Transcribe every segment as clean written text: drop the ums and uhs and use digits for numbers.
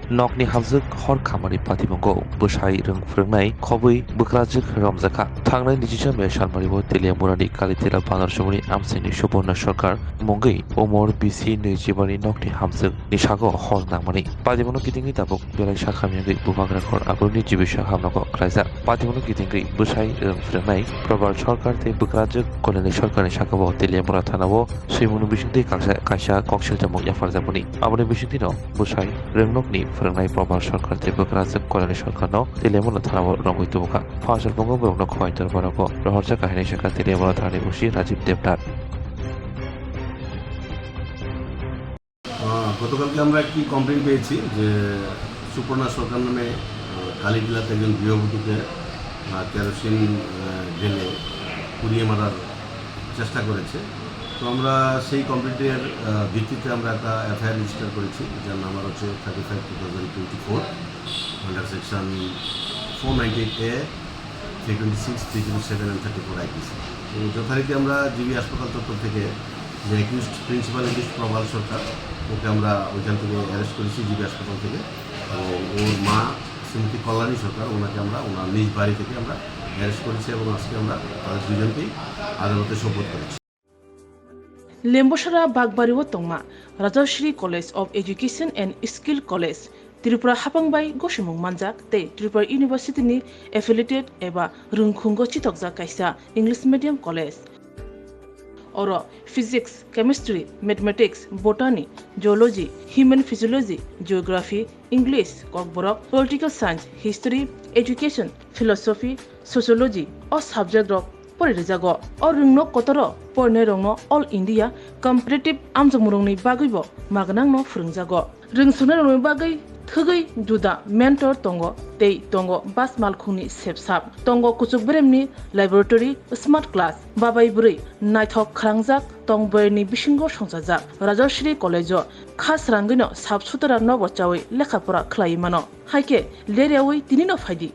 nokni hamjuk hor khamani patimongo bwsai rung phwrwngnai khobui bwkrajwk Romjakkha thangnai 25 Mei salmaribo Teliamurani Kalitera Banarjomoni Amsaini Suborna Sarkar mongui Omor BC 22 ni nokni hamjuk ni sago hor nangmani patimono kitingi tabuk belai sakhamyangui Bwtharna abruni jibisa hamnago khlaijak patimono kitingi bwsai rung phwrwngnai Probar Sarkar tei Bwkrajwk Koloni Sarkarni sakao Teliamura thanao suimunu bisingtwi kaisa koksiltamuk yafarjakmani aboni bisingtino bwsai rungni phwrwngnai Probar Sarkar tei Bwkrajwk Koloni Sarkarno Teliamura thanao rongui tubukha Fasal Pongo Borokno Khwaitor Barako Rohorja Kahini Shaka Teliamura Thani Usi Rajiv Devnar গতকালকে আমরা একটি complain পেয়েছি যে সুপর্ণা সরকার নামে কালীবিলাতে একজন গৃহবধূকে kerosene ঢেলে পুড়িয়ে মারার চেষ্টা করেছে। তো আমরা সেই কমপ্লেন্টের ভিত্তিতে আমরা একটা এফআইআর রেজিস্টার করেছি, যার নাম্বার হচ্ছে 35/2024 under section 498A 326 307 and 34 IPC। তো যথারীতি আমরা জিবি হাসপাতাল চত্বর থেকে যে অ্যাকিউজড প্রিন্সিপাল অ্যাকিউজড প্রবাল সরকার, ওকে আমরা ওইখান থেকে অ্যারেস্ট করেছি জিবি হাসপাতাল থেকে। এবং ওর মা শ্রীমতী কল্যাণী সরকার, ওনাকে আমরা ওনার নিজ বাড়ি থেকে আমরা অ্যারেস্ট করেছি এবং আজকে আমরা তাদের দুজনকেই আদালতে সোপর্দ করেছি। Lembosara Bagwi Tongma, Rajashri College of Education and Skill College, Tripura Hapangbai Goshimung Manjak, Te Tripura University ni affiliated eba Rungkhungo Chitokja Kaisa English Medium College. Oro Physics, Chemistry, Mathematics, Botany, Geology, Human Physiology, Geography, English, Kokborok, Political Science, History, Education, Philosophy, Sociology, or subject of Porijago, or Rungno Kotoro, Pornerongno, All India, Comparative Amjamurungni Bagwibo, Magnangno Frungjago. Rungsunarong Bagay, Thugai, Duda, Mentor Tongo, Tei Tongo, Bas Malkhuni Sepsap, Tongo Kuchukbremni, Laboratory, Smart Class, Babai Buri, Naithok Krangjak, Tongberni Bishingo Shonsajak, Rajashri College, Khas Rangino, Sabsutara Nobochawi, Lekapura Klaimano, Haike, Leriawi, Tinino Fadi.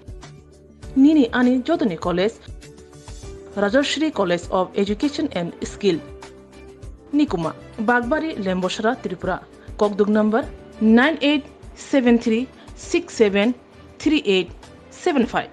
Nini Ani Jodani College, Rajashri College of Education and Skill. Nikuma, Bagbari, Lembosara, Tripura. Kokdug number 9873673875.